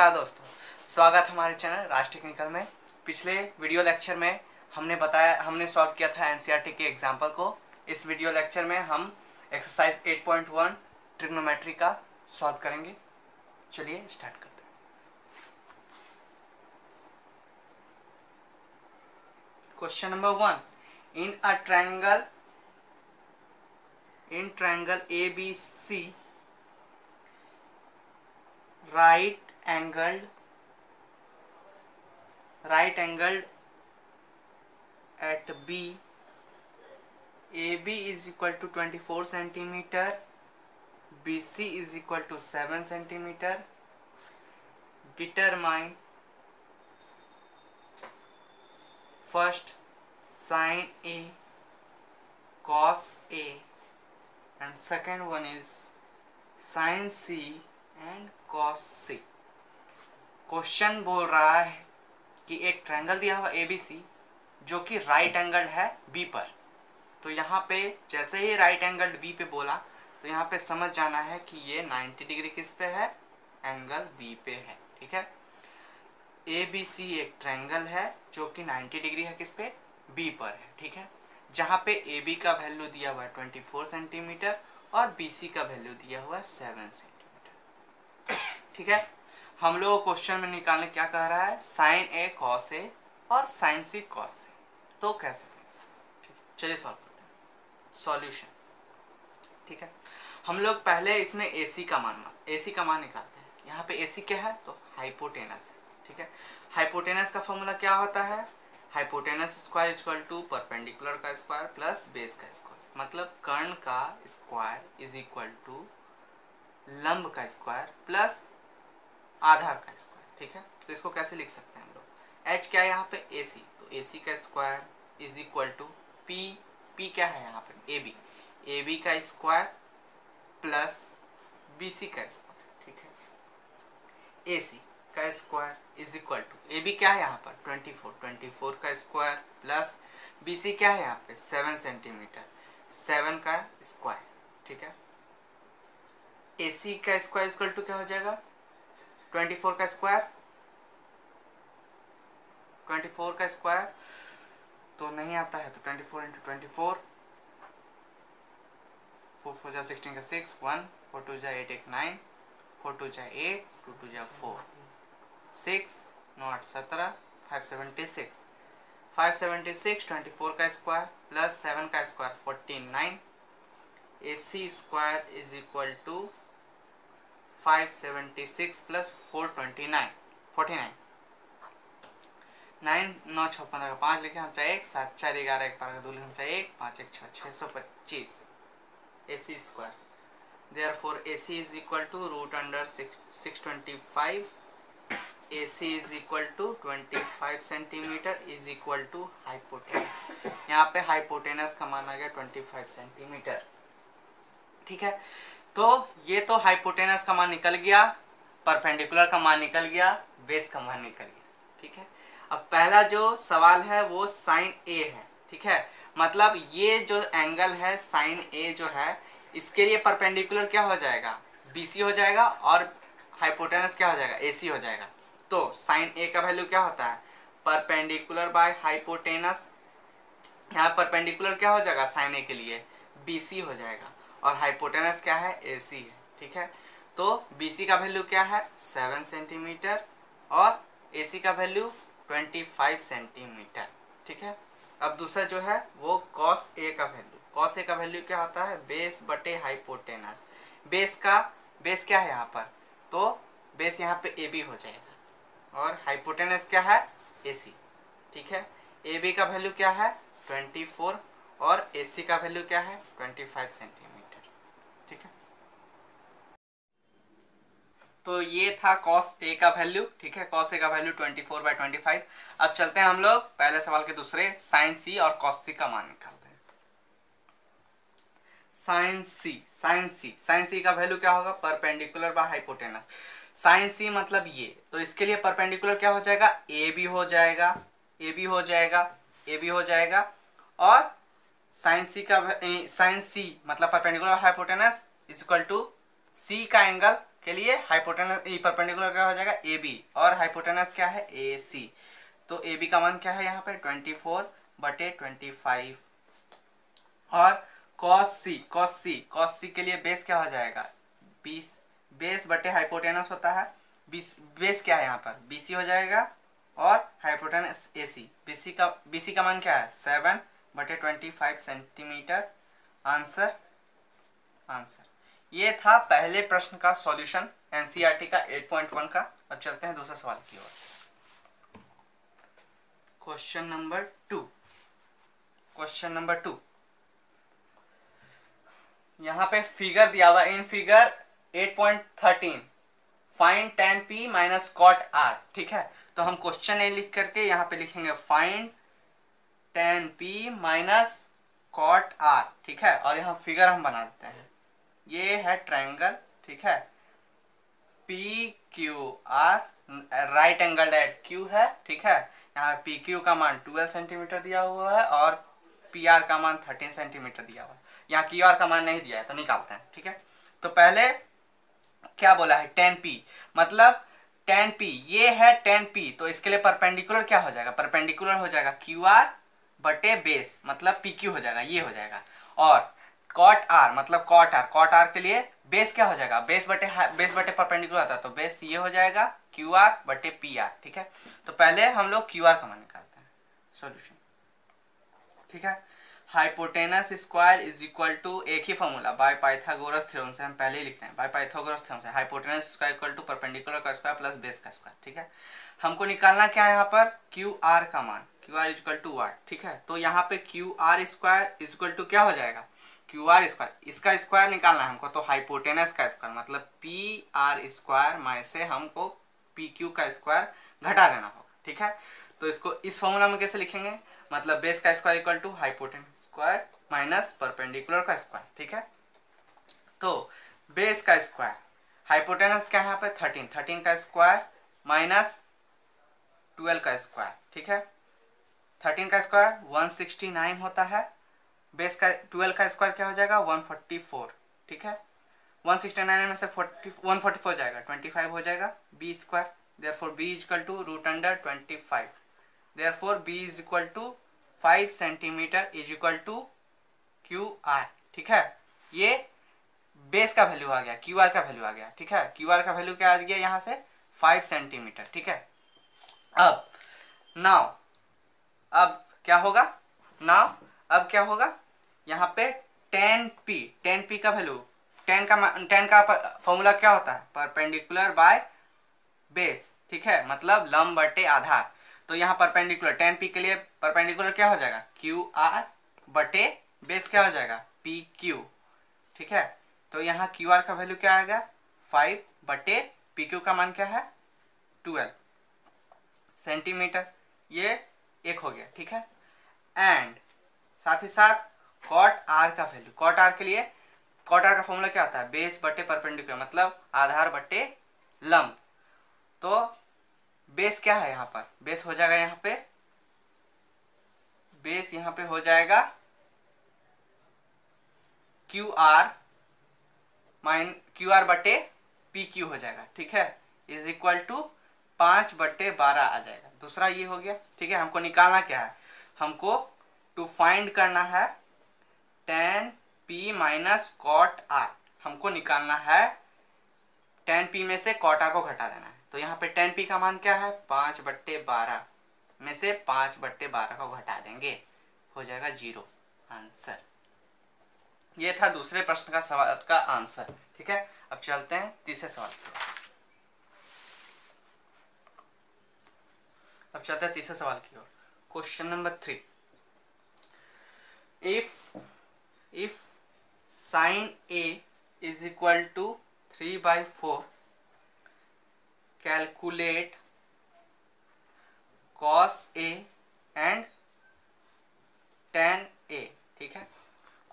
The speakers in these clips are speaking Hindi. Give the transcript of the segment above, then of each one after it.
नमस्कार दोस्तों, स्वागत है हमारे चैनल राज टेक्निकल में। पिछले वीडियो लेक्चर में हमने सॉल्व किया था एनसीईआरटी के एग्जाम्पल को। इस वीडियो लेक्चर में हम एक्सरसाइज 8.1 ट्रिग्नोमेट्री का सॉल्व करेंगे। चलिए स्टार्ट करते हैं। Question number 1, in triangle ABC right angled at B, AB is equal to 24 centimeter, BC is equal to 7 centimeter. Determine first sin A, cos A, and second one is sin C and cos C. Question बोल रहा है कि एक ट्रायंगल दिया हुआ ABC जो कि राइट एंगल है B पर। तो यहाँ पे जैसे ही राइट एंगल B पे बोला तो यहाँ पे समझ जाना है कि ये 90 डिग्री किस पे है, एंगल B पे है। ठीक है, ABC एक ट्रायंगल है जो कि 90 डिग्री है किस पे, B पर है। ठीक है, जहाँ पे AB का वैल्यू दिया हुआ है 24 सेंटीमीटर और BC का वैल्यू दिया हुआ है 7 सेंटीमीटर। ठीक है, हम लोग क्वेश्चन में निकालने क्या कह रहा है, साइन A cos A और साइन C cos C। तो कैसे करेंगे, ठीक है, चलिए सॉल्व करते हैं। सॉल्यूशन, ठीक है, हम लोग पहले इसमें AC का मान निकालते हैं। यहाँ पे AC क्या है, तो हाइपोटेनस है। ठीक है, हाइपोटेनस का फॉर्मूला क्या होता है, hypotenuse square equal to perpendicular का स्क्वायर प्लस बेस का स्क्वायर, मतलब कर्ण का स्क्वायर इज इक्वल टू लंब का स्क्वायर प्लस आधार का स्क्वायर। ठीक है, तो इसको कैसे लिख सकते हैं हम लोग, H क्या है यहाँ पे AC, तो AC का square is equal to P क्या है यहाँ पे AB का स्क्वायर प्लस BC का स्क्वायर। ठीक है, AC का square is equal to AB क्या है यहाँ पर 24 का स्क्वायर प्लस BC क्या है यहाँ पे 7 सेंटीमीटर, 7 का स्क्वायर। ठीक है, AC का स्क्वायर इक्वल टू क्या हो जाएगा 24 का स्क्वायर, 24 का स्क्वायर तो नहीं आता है, तो 24 इंटू 24, 4 4 जा 16 का 6, 1 4 2 जा 8 1 9, 4 2 जा 8, 2 2 जा 4, 6 9 8 17, 576, 24 का स्क्वायर प्लस 7 का square 49, AC square is equal to 576 plus 429, 49, 9 9 6 15 का 5 लिखे हम चाहे 1, 7 4 11 1 12 का 2 लिखे हम चाहे 1, 5 1 6 625 AC square. Therefore AC is equal to root under 625, AC is equal to 25 centimetre is equal to hypotenuse. यहाँ पे हाइपोटेनस का मान आ गया 25 सेंटीमीटर। ठीक है, तो ये तो हाइपोटेनस का मान निकल गया, परपेंडिकुलर का मान निकल गया, बेस का मान निकल गया। ठीक है, अब पहला जो सवाल है वो साइन A है। ठीक है, मतलब ये जो एंगल है साइन A जो है इसके लिए परपेंडिकुलर क्या हो जाएगा, BC हो जाएगा और हाइपोटेनस क्या हो जाएगा, AC हो जाएगा। तो साइन A का वैल्यू क्या होता है, परपेंडिकुलर बाय हाइपोटेनस। यहाँ परपेंडिकुलर क्या हो जाएगा साइन A के लिए, BC हो जाएगा और हाइपोटेनस क्या है, AC है। ठीक है, तो BC का वैल्यू क्या है 7 सेंटीमीटर और AC का वैल्यू 25 सेंटीमीटर। ठीक है, अब दूसरा जो है वो cos A का वैल्यू क्या होता है, बेस बटे हाइपोटेनस। बेस क्या है यहाँ पर, तो बेस यहाँ पे AB हो जाएगा और हाइपोटेनस क्या है AC। ठीक है, AB का वैल्यू क्या है 24 और AC का वैल्यू क्या है 25 सेंटीमीटर। ठीक है, तो ये था cos A का वैल्यू। ठीक है, cos A का वैल्यू 24/25। अब चलते हैं हम लोग पहले सवाल के दूसरे, sin C और cos C का मान निकालते हैं। sin C का वैल्यू क्या होगा, perpendicular by hypotenuse. sin C मतलब ये, तो इसके लिए परपेंडिकुलर क्या हो जाएगा, AB हो जाएगा और sin C मतलब perpendicular hypotenuse is equal to C का एंगल के लिए हाइपोटेनस परपेंडिकुलर क्या हो जाएगा ए बी, और हाइपोटेनस क्या है ए सी। तो ए बी का मान क्या है यहाँ पे 24/25, और कॉस सी के लिए बेस क्या हो जाएगा 20, बेस बटे हाइपोटेनस होता है, बेस क्या है यहाँ पर BC हो जाएगा, और हाइपोटेनस AC। BC का मान क्या है 7/25 सेंटीमीटर। आंसर ये था पहले प्रश्न का सॉल्यूशन एनसीईआरटी का 8.1 का। अब चलते हैं दूसरे सवाल की ओर। Question number 2। यहाँ पे फिगर दिया हुआ, in figure 8.13 find tan P minus cot R। ठीक है, तो हम क्वेश्चन ए लिख करके यहाँ पे लिखेंगे find tan P minus cot R। ठीक है, और यहाँ फिगर हम बना देते हैं। ये है ट्रायंगल, ठीक है, PQR, right angle at Q है। ठीक है, यहाँ PQ का मान 12 सेंटीमीटर दिया हुआ है और PR का मान 13 सेंटीमीटर दिया हुआ है। यहाँ QR का मान नहीं दिया है तो निकालते हैं। ठीक है, तो पहले क्या बोला है tan P, मतलब tan P ये है tan P, तो इसके लिए परपेंडिकुलर क्या हो जाएगा, परपेंडिकुलर हो जाएगा QR बटे बेस, मतलब PQ हो जाएगा, ये हो जाएगा। और cot R मतलब cot R के लिए बेस क्या हो जाएगा, बेस बटे परपेंडिकुलर आता है, तो बेस ये हो जाएगा QR बटे PR। ठीक है, तो पहले हम लोग QR का मान निकालते हैं। सॉल्यूशन, ठीक है, hypotenuse square is equal to, एक ही फॉर्मूला बाय पाइथागोरस थ्योरम से हम पहले ही लिखते हैं, बाय पाइथागोरस थ्योरम से hypotenuse square equal to perpendicular का स्क्वायर प्लस बेस का स्क्वायर। ठीक है, हमको निकालना क्या है यहाँ पर QR का मान, QR is equal to what. ठीक है, तो यहाँ पे QR square is equal to क्या हो जाएगा QR स्क्वायर, इसका स्क्वायर निकालना है हमको, तो हाइपोटेनस का स्क्वायर मतलब PR स्क्वायर में से हमको PQ का स्क्वायर घटा देना होगा। ठीक है, तो इसको इस फॉर्मूला में कैसे लिखेंगे, मतलब बेस का square equal to hypotenuse square minus perpendicular का स्क्वायर। ठीक है, तो बेस का स्क्वायर, हाइपोटेनस क्या है यहाँ पे 13 का स्क्वायर माइनस 12 का स्क्वायर। ठीक है, 13 का स्क्वायर 169 होता है, बेस का 12 का स्क्वायर क्या हो जाएगा 144। ठीक है, 169 में से 144 जाएगा 25 हो जाएगा B square, therefore B is equal to √25, therefore B is equal to 5 centimetre is equal to QR। ठीक है, ये बेस का वैल्यू आ गया, QR का वैल्यू आ गया। ठीक है, QR का वैल्यू क्या आ गया यहाँ से 5 सेंटीमीटर। ठीक है, अब क्या होगा यहाँ पे tan P का वैल्यू, tan का फॉर्मूला क्या होता है परपेंडिकुलर बाय बेस। ठीक है, मतलब लंब बटे आधार, तो यहाँ परपेंडिकुलर tan P के लिए परपेंडिकुलर क्या हो जाएगा QR बटे बेस क्या हो जाएगा PQ। ठीक है, तो यहाँ QR का वैल्यू क्या आएगा 5 बटे PQ का मान क्या है 12 सेंटीमीटर, ये एक हो गया। ठीक है, एंड साथ ही साथ cot R का वैल्यू, cot R के लिए cot R का फॉर्मूला क्या होता है बेस बटे परपेंडिकुलर मतलब आधार बटे लंब, तो बेस क्या है यहाँ पर, बेस हो जाएगा यहाँ पे, बेस यहाँ पे हो जाएगा QR बटे PQ हो जाएगा। ठीक है, इज इक्वल टू 5/12 आ जाएगा। दूसरा ये हो गया। ठीक है, हमको निकालना क्या है, हमको टू फाइंड करना है tan P minus cot R, हमको निकालना है tan P में से cot R को घटा देना है, तो यहाँ पे tan P का मान क्या है 5/12 में से 5/12 को घटा देंगे, हो जाएगा 0 आंसर। ये था दूसरे प्रश्न का सवाल का आंसर। ठीक है, अब चलते हैं तीसरे सवाल की ओर। Question number 3, if sin A is equal to 3/4, calculate cos A and tan A। ठीक है,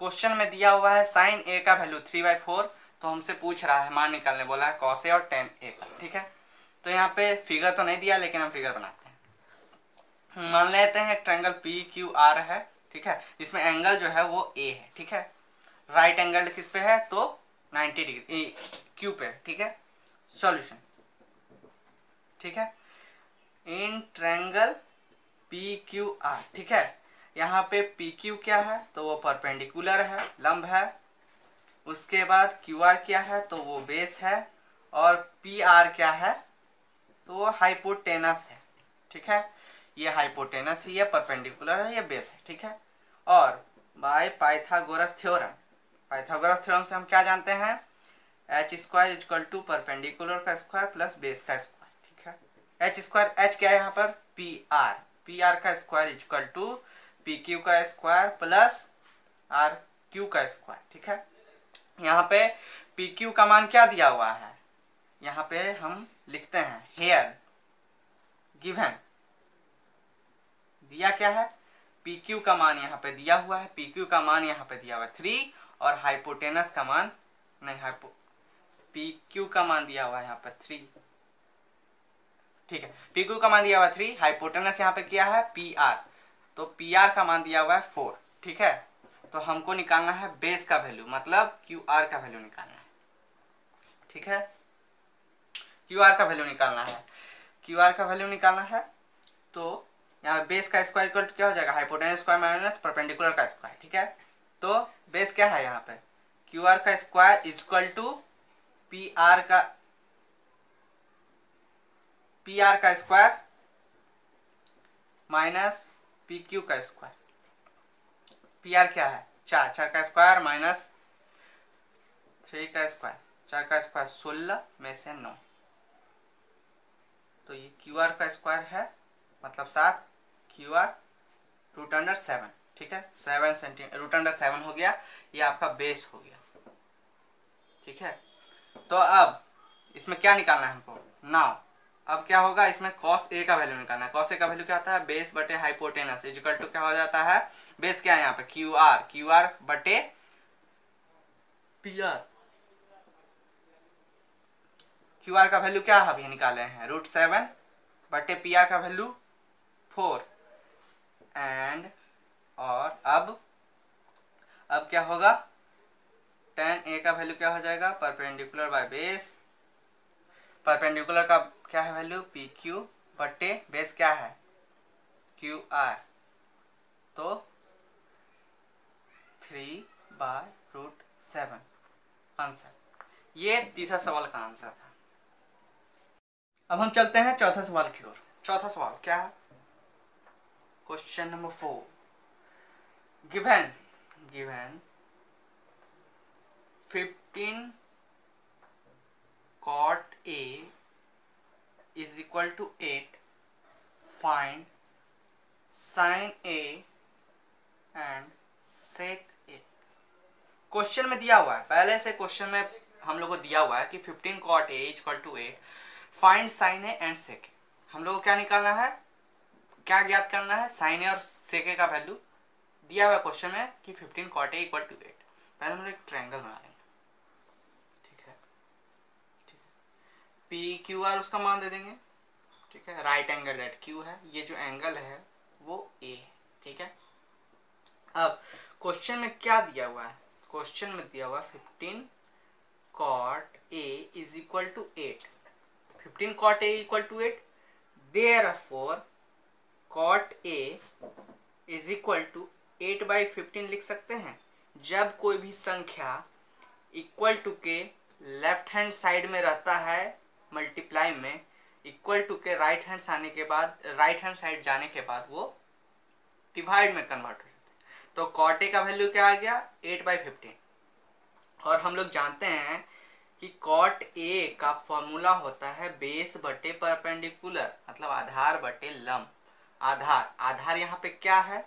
क्वेश्चन में दिया हुआ है sin A का वैल्यू 3/4, तो हमसे पूछ रहा है मान निकालने, बोला है cos A और tan A का। ठीक है, तो यहाँ पे फिगर तो नहीं दिया लेकिन हम फिगर बनाते हैं। मान लेते हैं ट्रायंगल PQR है। ठीक है, इसमें एंगल जो है वो A है। ठीक है, राइट एंगल किस पे है तो 90 डिग्री Q पे। ठीक है, सॉल्यूशन, ठीक है। In triangle P Q R, ठीक है, यहाँ पे पी क्यू क्या है तो वो परपेंडिकुलर है, लंब है। उसके बाद क्यू आर क्या है तो वो बेस है, और पी आर क्या है तो वो हाइपोटेनस है, ठीक है। ये हाइपोटेनस ही है, परपेंडिकुलर है, ये बेस है, ठीक है। और by Pythagoras theorem, Pythagoras theorem से हम क्या जानते हैं, H square equal to perpendicular का स्क्वायर प्लस बेस का स्क्वायर, ठीक है। एच स्क्वायर, एच क्या है यहाँ पर पी आर, पी आर का square equal to P Q का स्क्वायर प्लस आर क्यू का स्क्वायर, ठीक है। यहाँ पे पी क्यू का मान क्या दिया हुआ है, यहाँ पे हम लिखते हैं हेयर गिवन, दिया क्या है पी क्यू का मान यहाँ पे दिया हुआ है, पी क्यू का मान यहाँ पे दिया हुआ है 3, और हाइपोटेनस का मान नहीं, पी क्यू का मान दिया हुआ है यहाँ पे 3, ठीक है। पी क्यू का मान दिया हुआ है 3, हाइपोटेनस यहाँ पे क्या है पी आर, तो पी आर का मान दिया हुआ है 4, ठीक है। तो हमको निकालना है बेस का वैल्यू, मतलब क्यू आर का वैल्यू निकालना है, ठीक है। क्यू आर का वैल्यू निकालना है, क्यू आर का वैल्यू निकालना है, तो यहाँ बेस का स्क्वायर इक्वल टू क्या हो जाएगा, हाइपोटेनस स्क्वायर माइनस परपेंडिकुलर का स्क्वायर, ठीक है। तो बेस क्या है यहाँ पे क्यू आर का square equal to P R का स्क्वायर माइनस पी क्यू का स्क्वायर। पी आर क्या है 4, 4 का स्क्वायर माइनस 3 का स्क्वायर, 4 का स्क्वायर 16 में से 9, तो ये क्यू आर का स्क्वायर है मतलब 7, क्यू आर रूट अंडर 7, ठीक है। 7 सेंटीमीटर रूट अंडर 7 हो गया, ये आपका बेस हो गया, ठीक है। तो अब इसमें क्या निकालना है हमको, नाउ अब क्या होगा, इसमें कॉस ए का वैल्यू निकालना है। कॉस ए का वैल्यू क्या होता है, बेस बटे हाइपोटेनस इक्वल टू क्या हो जाता है, बेस क्या है यहाँ पे क्यू आर, क्यू आर बटे पी आर, क्यू आर का वैल्यू क्या अभी निकाले हैं √7 बटे पी आर का वैल्यू 4, एंड और अब क्या होगा, tan ए का वैल्यू क्या हो जाएगा, परपेंडिकुलर बाय बेस, परपेंडिकुलर का क्या है वैल्यू पी क्यू बटे बेस क्या है क्यू आर, तो 3/√7 आंसर। ये तीसरा सवाल का आंसर था। अब हम चलते हैं चौथा सवाल की ओर। चौथा सवाल क्या है, question number 4, given 15 cot A is equal to 8, find sin A and sec A। Question में दिया हुआ है, पहले से क्वेश्चन में हम लोग को दिया हुआ है कि 15 cot A is equal to 8, find sine A and sec. हम लोग को क्या निकालना है, क्या ज्ञात करना है, साइन ए और सेक ए का वैल्यू दिया हुआ क्वेश्चन में कि 15 cot A इक्वल टू 8। पहले हम लोग एक ट्रायंगल बना लेंगे, ठीक है, पी क्यू आर उसका मान दे देंगे, ठीक है। राइट एंगल एट क्यू है, ये जो एंगल है वो ए है, ठीक है। अब क्वेश्चन में क्या दिया हुआ है, क्वेश्चन में दिया हुआ 15 cot A is equal to 8, 15 cot A equal to 8, therefore cot A is equal to 8/15 लिख सकते हैं। जब कोई भी संख्या इक्वल टू के लेफ्ट हैंड साइड में रहता है मल्टीप्लाई में, इक्वल टू के राइट हैंड आने के बाद, राइट हैंड साइड जाने के बाद वो डिवाइड में कन्वर्ट हो जाता है। तो cot A का वैल्यू क्या आ गया 8/15, और हम लोग जानते हैं कि cot A का फॉर्मूला होता है बेस बटे परपेंडिकुलर, मतलब आधार बटे लंब। आधार यहाँ पे क्या है,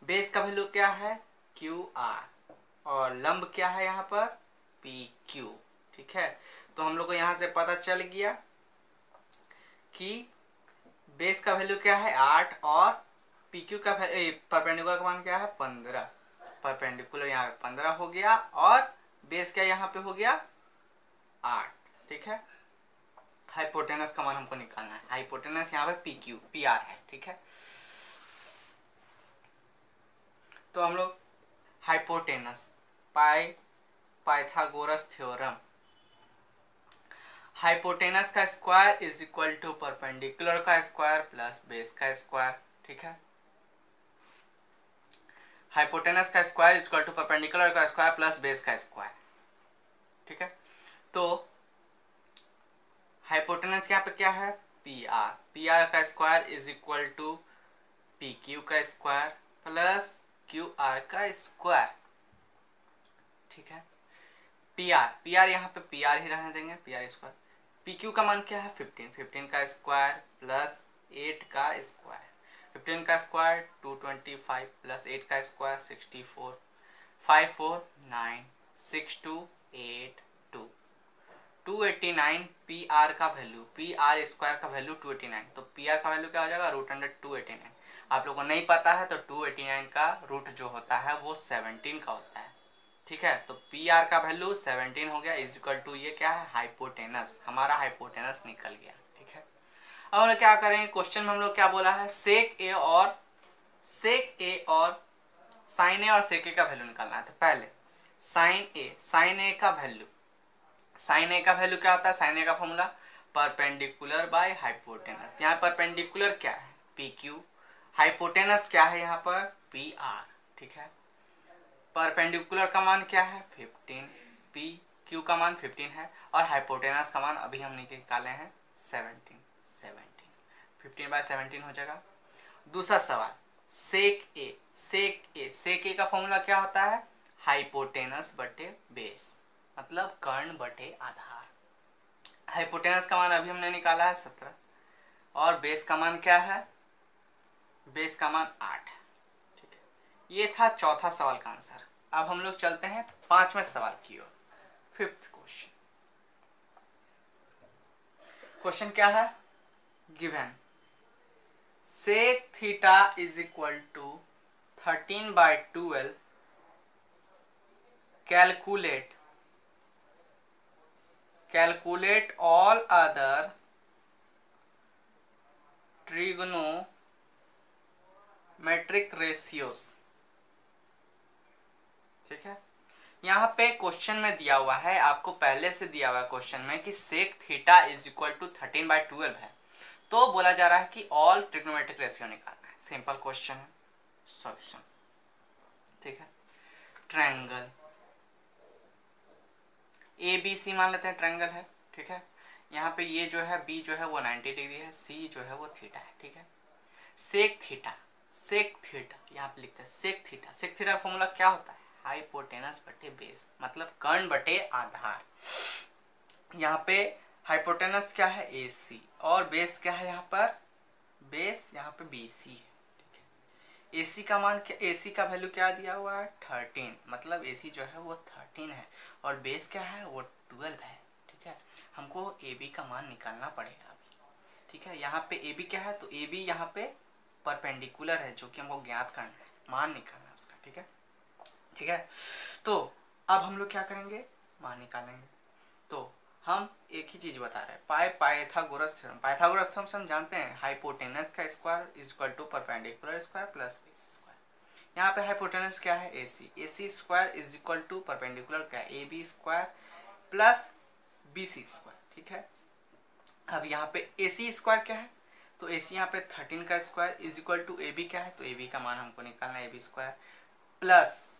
बेस का वैल्यू क्या है क्यू आर, और लंब क्या है यहाँ पर पी क्यू, ठीक है। तो हम लोग को यहाँ से पता चल गया कि बेस का वैल्यू क्या है 8, और पी क्यू का परपेंडिकुलर का मान क्या है 15, परपेंडिकुलर यहाँ पे 15 हो गया, और बेस क्या यहाँ पे हो गया 8, ठीक है। हाइपोटेनस का मान हमको निकालना है, हाइपोटेनस यहाँ पे पी आर है, ठीक है। तो हम लोग हाइपोटेनस पाइथागोरस थ्योरम, हाइपोटेनस का square is equal to perpendicular का स्क्वायर प्लस बेस का स्क्वायर, ठीक है। हाइपोटेनस का square is equal to perpendicular का स्क्वायर प्लस बेस का स्क्वायर, ठीक है। तो हाइपोटेनस यहाँ पे क्या है, पी आर, पी आर का square is equal to P Q का स्क्वायर प्लस क्यू आर का स्क्वायर, ठीक है। पी आर यहाँ पे पी आर ही रहने देंगे, P R square. P Q का मान क्या है 15, 15 का स्क्वायर प्लस 8 का स्क्वायर, 15 का स्क्वायर 225 प्लस 8 का स्क्वायर 64, 5 4 9 6 2 8 2 289। पी आर का वैल्यू, पी आर स्क्वायर का वैल्यू 289, तो पी आर का वैल्यू क्या हो जाएगा √289। आप लोगों को नहीं पता है तो 289 का रूट जो होता है वो 17 का होता है, ठीक है। तो पी आर का वैल्यू 17 हो गया, इज इक्वल टू ये क्या है हाइपोटेनस, हमारा हाइपोटेनस निकल गया, ठीक है। अब हम लोग क्या करेंगे, क्वेश्चन में हम लोग क्या बोला है, सेक ए और साइन ए और सेक ए का वैल्यू निकालना है। तो पहले साइन ए का वैल्यू, साइन ए का वैल्यू क्या होता है, साइन ए का फॉर्मूला परपेंडिकुलर बाय हाइपोटेनस। यहाँ परपेंडिकुलर क्या है पी क्यू, हाइपोटेनस क्या है यहाँ पर पी आर, ठीक है। परपेंडिकुलर का मान क्या है 15, पी क्यू का मान 15 है और हाइपोटेनस का मान अभी हमने निकाले हैं 17, 15/17 हो जाएगा। दूसरा सवाल सेक ए का फॉर्मूला क्या होता है हाइपोटेनस बटे बेस, मतलब कर्ण बटे आधार। हाइपोटेनस का मान अभी हमने निकाला है 17 और बेस का मान क्या है, बेस का मान 8 है, ठीक है। ये था चौथा सवाल का आंसर। अब हम लोग चलते हैं पांचवें सवाल की ओर, फिफ्थ क्वेश्चन। क्वेश्चन क्या है, given sec theta is equal to 13/12 calculate all other trigonometric ratios, ठीक है। यहाँ पे क्वेश्चन में दिया हुआ है, आपको पहले से दिया हुआ है क्वेश्चन में कि sec theta is equal to 13/12 है, तो बोला जा रहा है कि ऑल ट्रिग्नोमेट्रिक रेशियो निकालना है। सिंपल क्वेश्चन है, सॉल्यूशन, ठीक है। ट्रायंगल ए बी सी मान लेते हैं, ट्रायंगल है, ठीक है। यहाँ पे ये जो है बी जो है वो 90 डिग्री है, सी जो है वो थीटा है, ठीक है। सेक थीटा यहाँ पे लिखते हैं सेक थीटा का फॉर्मूला क्या होता है हाइपोटेनस बटे बेस, मतलब कर्ण बटे आधार। यहाँ पे हाइपोटेनस क्या है AC और बेस क्या है, यहाँ पर बेस यहाँ पे BC है, ठीक है। AC का मान क्या, AC का वैल्यू क्या दिया हुआ है 13, मतलब AC जो है वो 13 है और बेस क्या है वो 12 है, ठीक है। हमको AB का मान निकालना पड़ेगा अभी, ठीक है। यहाँ पे AB क्या है, तो AB यहाँ पे परपेंडिकुलर है जो कि हमको ज्ञात करना है, मान निकालना है उसका, ठीक है, ठीक है। तो अब हम लोग क्या करेंगे, मान निकालेंगे। तो हम एक ही चीज बता रहे हैं, पाइथागोरस थ्योरम से हम जानते हैं हाइपोटेनस का square is equal to perpendicular square plus base square. यहाँ पे हाइपोटेनस क्या है AC square is equal to perpendicular क्या है AB square plus BC square, ठीक है। अब यहाँ पे AC स्क्वायर क्या है, तो AC यहाँ पे 13 का square is equal to AB क्या है, तो AB का मान हमको निकालना है AB स्क्वायर प्लस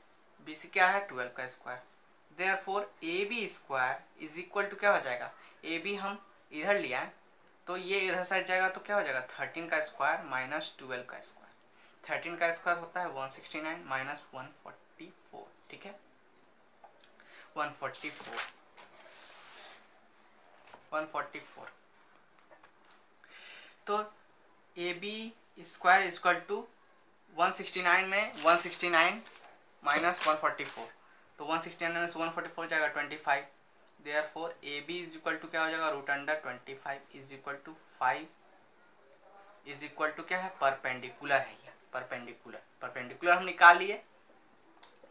BC क्या है 12 का square. Therefore AB square is equal to क्या हो जाएगा, AB हम इधर लिया है तो ये इधर साइड जाएगा तो क्या हो जाएगा 13 का स्क्वायर माइनस 12 का स्क्वायर। 13 का स्क्वायर होता है 169 माइनस 144, ठीक है, 144। तो AB square is equal to 169 में 169 माइनस 144, तो 169 में से 144 जाएगा 25। Therefore AB is equal to क्या हो जाएगा √25 is equal to 5 is equal to क्या है परपेंडिकुलर है, ये परपेंडिकुलर हम निकाल लिए।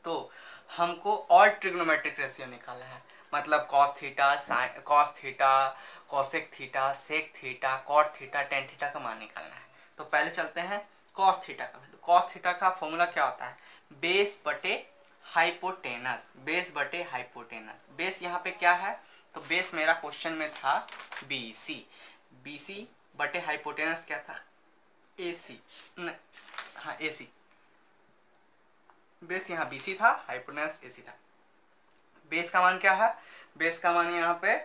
तो हमको ऑल ट्रिग्नोमेट्रिक रेशियो निकालना है, मतलब cos theta, cosec theta, sec theta, cot theta, tan theta का मान निकालना है। तो पहले चलते हैं कॉस थीटा का वैल्यू। कॉस थीटा का फॉर्मूला क्या होता है बेस बटे हाइपोटेनस, बेस यहाँ पे क्या है तो बेस मेरा क्वेश्चन में था BC। BC बटे हाइपोटेनस क्या था, AC। हाँ AC, बेस यहाँ BC था, हाइपोटेनस AC था। बेस का मान क्या है, बेस का मान यहाँ पे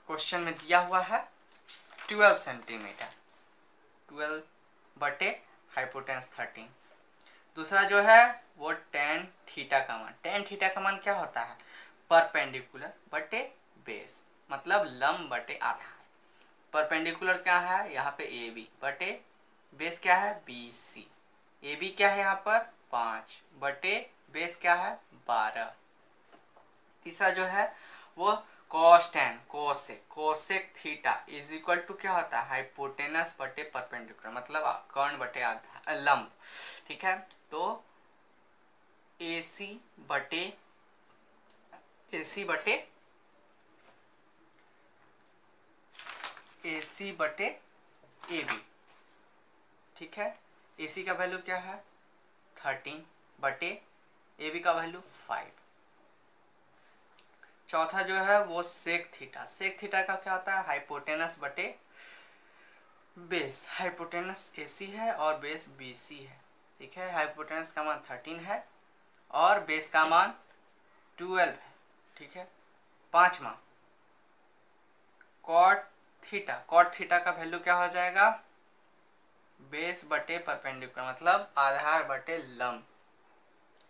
क्वेश्चन में दिया हुआ है 12 सेंटीमीटर, 12 बटे हाइपोटेनस 13। दूसरा जो है वो tan थीटा का मान, tan थीटा का मान क्या होता है, परपेंडिकुलर बटे बेस, मतलब लंब बटे आधार। परपेंडिकुलर क्या है यहाँ पे AB बटे बेस क्या है BC। AB क्या है यहाँ पर 5 बटे बेस क्या है 12। तीसरा जो है वो cos tan cosec theta is equal to क्या होता है, हाइपोटेनस बटे परपेंडिकुलर, मतलब कर्ण बटे आधार लंब। ठीक है, तो AC बटे AB। ठीक है, AC का वैल्यू क्या है 13 बटे AB का वैल्यू 5। चौथा जो है वो सेक थीटा का क्या होता है, हाइपोटेनस बटे बेस। हाइपोटेनस AC है और बेस BC है। ठीक है, हाइपोटेनस का मान 13 है और बेस का मान 12 है। ठीक है, पांचवा कॉट थीटा का वैल्यू क्या हो जाएगा, बेस बटे परपेंडिकुलर, मतलब आधार बटे लंब।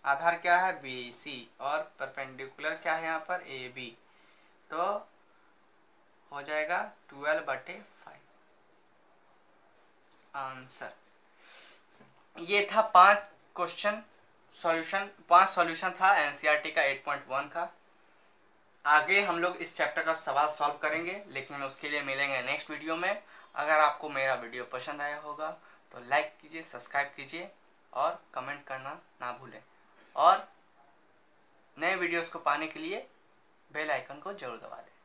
आधार क्या है BC और परपेंडिकुलर क्या है यहाँ पर AB, तो हो जाएगा 12 बटे 5 आंसर। ये था 5 क्वेश्चन सॉल्यूशन, 5 सॉल्यूशन था NCERT का 8.1 का। आगे हम लोग इस चैप्टर का सवाल सॉल्व करेंगे, लेकिन उसके लिए मिलेंगे नेक्स्ट वीडियो में। अगर आपको मेरा वीडियो पसंद आया होगा तो लाइक कीजिए, सब्सक्राइब कीजिए और कमेंट करना ना भूलें, और नए वीडियोस को पाने के लिए बेल आइकन को जरूर दबा दें।